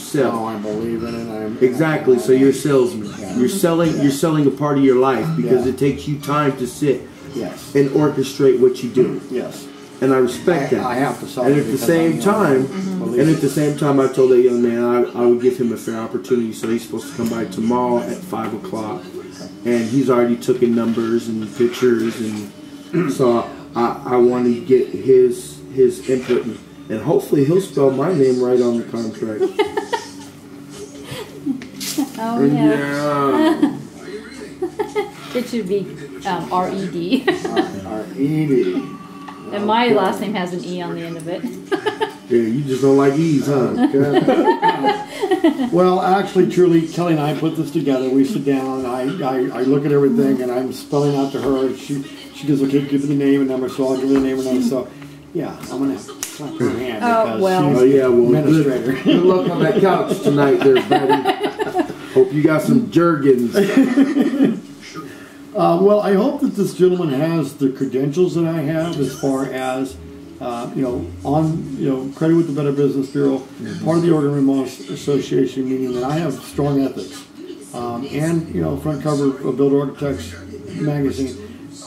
sell. Oh, I believe in it. Exactly. So you're a salesman. Yeah. You're selling a part of your life because Yeah. it takes you time to sit Yes. and orchestrate what you do. Yes. And I respect that. I have to sell And it at the because same I'm time, believe and it. at the same time, I told that young man I would give him a fair opportunity. So he's supposed to come by tomorrow at 5 o'clock, and he's already taken numbers and pictures, and so I want to get his input, and hopefully he'll spell my name right on the contract. Oh yeah. Yeah. It should be R-E-D. R-E-D. And my last name has an E on the end of it. Yeah, you just don't like E's, huh? Well, actually, truly, Kelly and I put this together. We sit down, and I look at everything, and I'm spelling out to her. She goes, okay, give me the name and number, so I'll give her the name and number. So, yeah, I'm going to clap her hand because Oh she's yeah, well, administrator. good luck on that couch tonight, there, buddy. Hope you got some Jergens. Well, I hope that this gentleman has the credentials that I have as far as, credit with the Better Business Bureau, part of the Oregon Remodel Association, meaning that I have strong ethics, and, front cover of Build Architects magazine.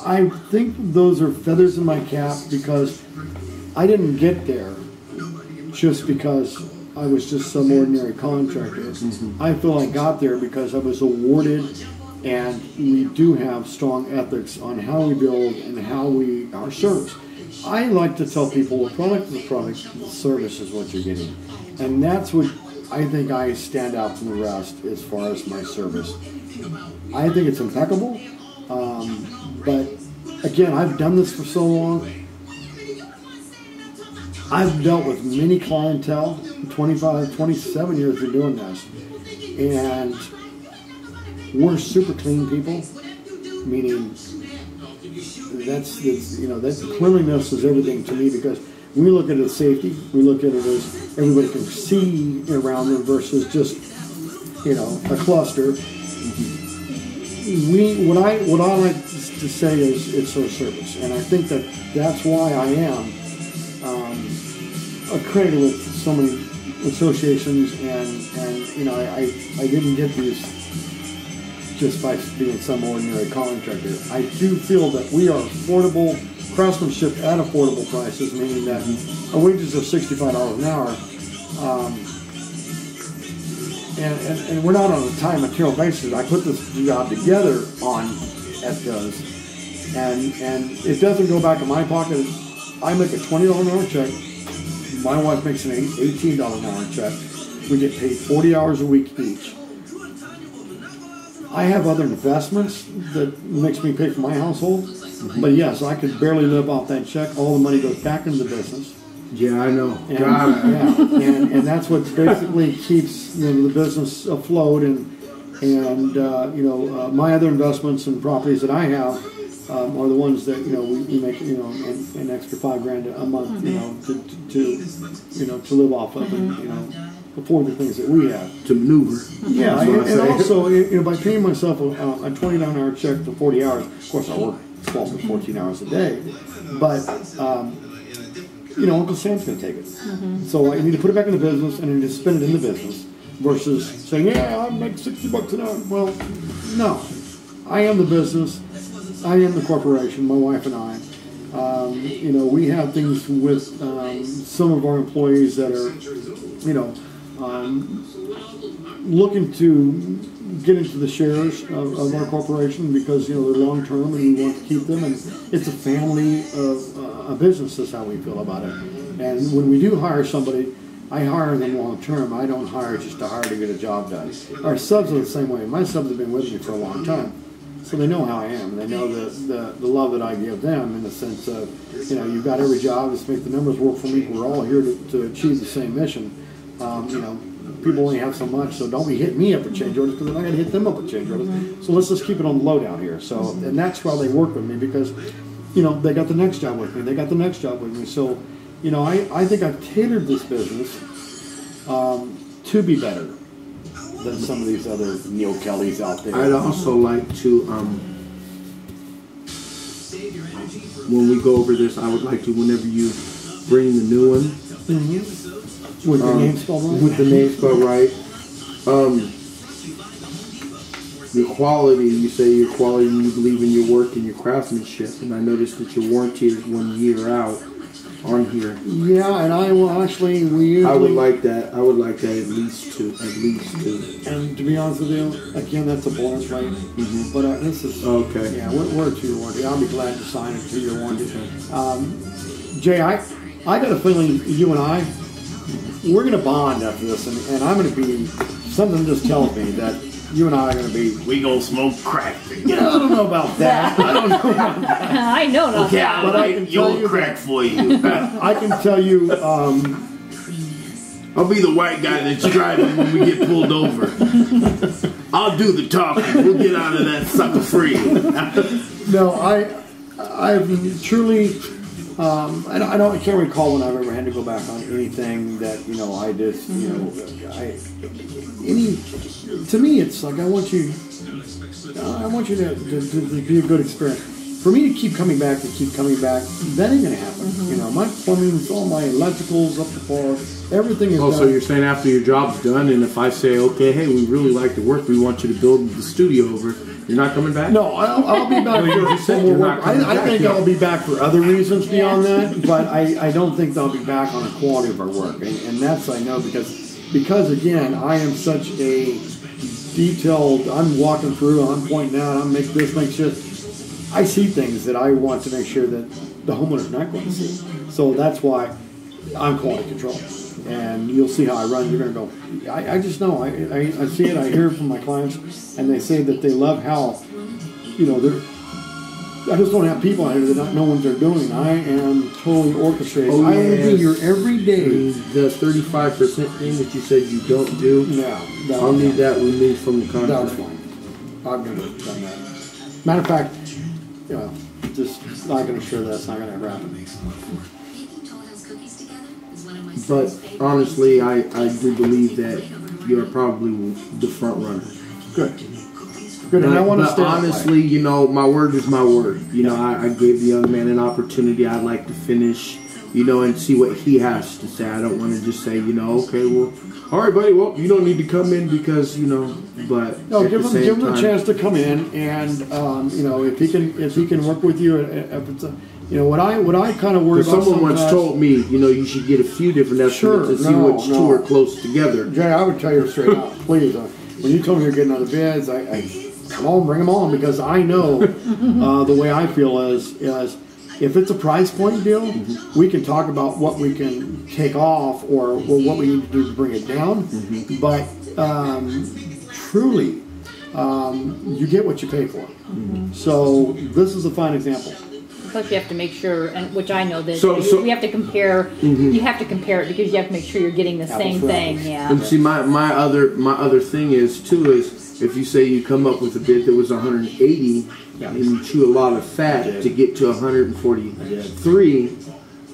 I think those are feathers in my cap because I didn't get there just because I was just some ordinary contractor. I feel I got there because I was awarded, and we do have strong ethics on how we build and how our service. I like to tell people the product is the product, the service is what you're getting. And that's what I think I stand out from the rest as far as my service. I think it's impeccable, but again, I've done this for so long. I've dealt with many clientele, 27 years of doing this, and we're super clean people, meaning that cleanliness is everything to me because we look at it as safety, we look at it as everybody can see around them versus just, a cluster. What I like to say is it's our service, and I think that's why I am accredited with so many associations, and I didn't get these just by being some ordinary contractor. I do feel that we are affordable craftsmanship at affordable prices, meaning that our wages are $65 an hour, and we're not on a time material basis. I put this job together at those, and it doesn't go back in my pocket. I make a $20 an hour check. My wife makes an $18 an hour check. We get paid 40 hours a week each. I have other investments that makes me pay for my household, but yes, I could barely live off that check. All the money goes back into the business. Yeah, I know. And that's what basically keeps the business afloat. And my other investments and properties that I have are the ones that we make an extra $5,000 a month to live off of and afford the things that we have to maneuver. Yeah, and also by paying myself a $20 an hour check for 40 hours. Of course, I work 12 to 14 hours a day, but Uncle Sam's going to take it. So I need to put it back in the business, and I need to spend it in the business versus saying, "Yeah, I make $60 an hour." Well, no, I am the business. I am the corporation. My wife and I. We have things with some of our employees that are, looking to get into the shares of our corporation because they're long term and we want to keep them, and it's a family of a business. Is how we feel about it. And when we do hire somebody, I hire them long term. I don't hire just to hire to get a job done. Our subs are the same way. My subs have been with me for a long time, so they know how I am. They know the love that I give them in the sense of you've got every job. Let's make the numbers work for me. We're all here to achieve the same mission. People only have so much, so don't be hitting me up with change orders because then I got to hit them up with change orders. So let's just keep it on the low down here. So, and that's why they work with me because, they got the next job with me. They got the next job with me. So, I think I've tailored this business to be better than some of these other Neil Kellys out there. I'd also like to, when we go over this, I would like to, whenever you bring the new one, With the name spelled wrong? With the name spelled right. Your quality, you say your quality, you believe in your work and your craftsmanship, and I noticed that your warranty is 1 year out on here. Yeah, and I will actually, we usually... I would like that. I would like that at least two. And to be honest with you, again, that's a bonus rate. But this is... Okay. Yeah, we're a 2-year warranty. I'll be glad to sign a 2-year warranty. Jay, I got a feeling you and I, we're going to bond after this, and I'm going to be... Something just tells me that you and I are going to be... We gonna smoke crack together. Yeah, I don't know about that. I don't know about that. I know not Okay, that. I'll I write can tell your you crack for you. I can tell you... I'll be the white guy that's driving when we get pulled over. I'll do the talking. We'll get out of that sucker free. No, I've truly, I can't recall when I've ever had to go back on anything that, I just, to me, it's like, I want you to be a good experience. For me to keep coming back, that ain't gonna happen. My plumbing's, all my electricals up to par, everything is done. So you're saying after your job's done, and if I say, okay, hey, we really like the work, we want you to build the studio over, you're not coming back? No, I'll be back for more work. I think I'll be back for other reasons beyond that, but I don't think I'll be back on the quality of our work. And that's, I know, because again, I am such a detailed, I'm walking through, I'm pointing out, I'm making this, make sure. I see things that I want to make sure that the homeowner's not going to see. So that's why I'm quality control. And you'll see how I run. You're going to go, I just know. I see it. I hear it from my clients. And they say that they love how, I just don't have people out here that don't know what they're doing. I am totally orchestrated. I will be here every day. The 35% thing that you said you don't do, I'll need that removed from the contract. That's fine. I've never done that. Matter of fact, just I can assure that's not going to ever happen. But honestly, I do believe that you're probably the front runner. Good. And I want to stay. Honestly, my word is my word. I gave the young man an opportunity. I'd like to finish, and see what he has to say. I don't want to just say, okay, well, all right, buddy. Well, you don't need to come in because, but no, give him a chance to come in, and if he can work with you, if it's what I kind of worry about. Someone once told me, you should get a few different estimates to see which two are close together. Jay, I would tell you straight out, please. When you told me you're getting other bids, I come on, bring them on, because I know the way I feel is if it's a price point deal, we can talk about what we can take off or what we need to do to bring it down. But truly, you get what you pay for. So this is a fine example. Plus, you have to make sure, and which I know that So we have to compare. You have to compare it because you have to make sure you're getting the same thing. Yeah. And see, my other thing is if you say you come up with a bid that was 180 and you chew a lot of fat to get to 143,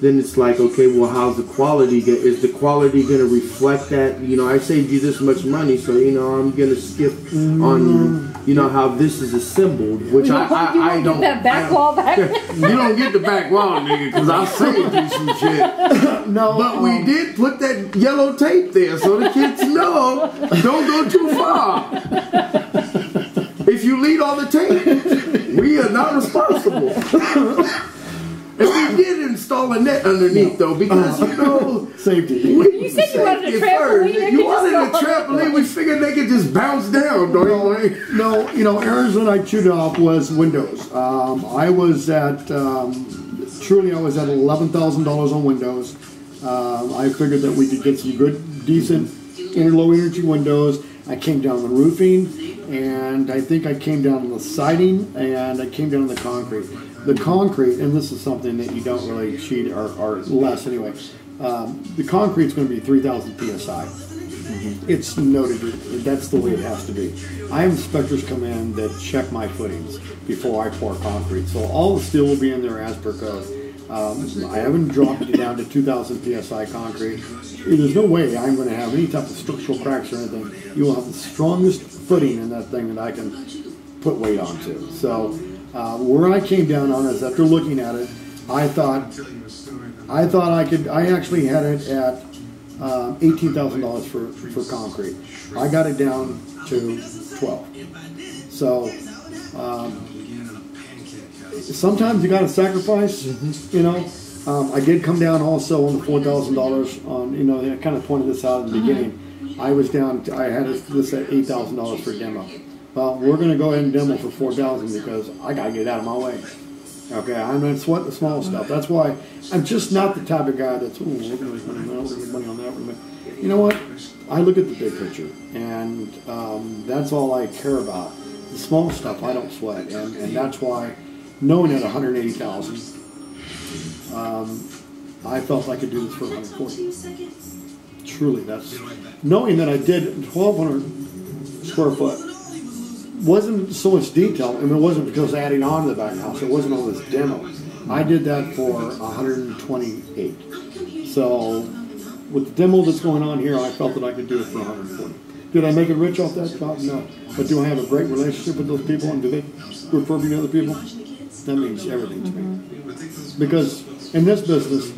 then it's like, okay, well, how's the quality? Is the quality going to reflect that? I saved you this much money, so I'm going to skip on how this is assembled, which I don't. That back wall back. You don't get the back wall, nigga, because I saved you some shit. No, but we did put that yellow tape there so the kids know don't go too far. If you lead on the tape, we are not responsible. And we did install a net underneath, though, because, safety. You said you wanted a trampoline. You wanted a trampoline. We figured they could just bounce down, don't you? No, areas that I chewed off was windows. I was at $11,000 on windows. I figured that we could get some good, decent, low energy windows. I came down the roofing, and I think I came down on the siding, and I came down on the concrete. The concrete, and this is something that you don't really cheat, or less anyway, the concrete's going to be 3,000 PSI. It's noted, that's the way it has to be. I have inspectors come in that check my footings before I pour concrete, so all the steel will be in there as per code. I haven't dropped it down to 2,000 PSI concrete. There's no way I'm going to have any type of structural cracks or anything. You will have the strongest footing in that thing that I can put weight onto. So where I came down on is after looking at it, I thought I thought I actually had it at $18,000 for concrete. I got it down to 12. So sometimes you got to sacrifice, you know. I did come down also on the $4,000 on, you know, I kind of pointed this out in the beginning. I was down, I had this at $8,000 for demo. Well, we're going to go ahead and demo for $4,000 because I got to get it out of my way. Okay, I'm going to sweat the small stuff. That's why I'm just not the type of guy that's, oh, we're going to make money on that, we're going to make money on that. You know what? I look at the big picture, and that's all I care about. The small stuff I don't sweat, and that's why, knowing at $180,000, I felt I could do this for $140. Truly, that's knowing that I did 1,200 square foot. Wasn't so much detail, and it wasn't because adding on to the back house. It wasn't all this demo. I did that for 128. So with the demo that's going on here, I felt that I could do it for 140. Did I make it rich off that job? No. But do I have a great relationship with those people, and do they refer me to other people? That means everything to me. Because in this business,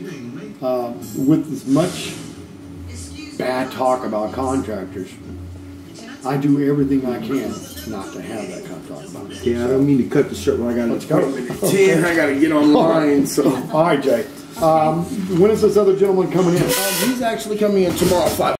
with as much bad talk about contractors, I do everything I can not to have that kind of talk about it. Yeah, I don't mean to cut the short one. I got Let's go. at 10. I got to get online. So, All right, Jay. When is this other gentleman coming in? he's actually coming in tomorrow, 5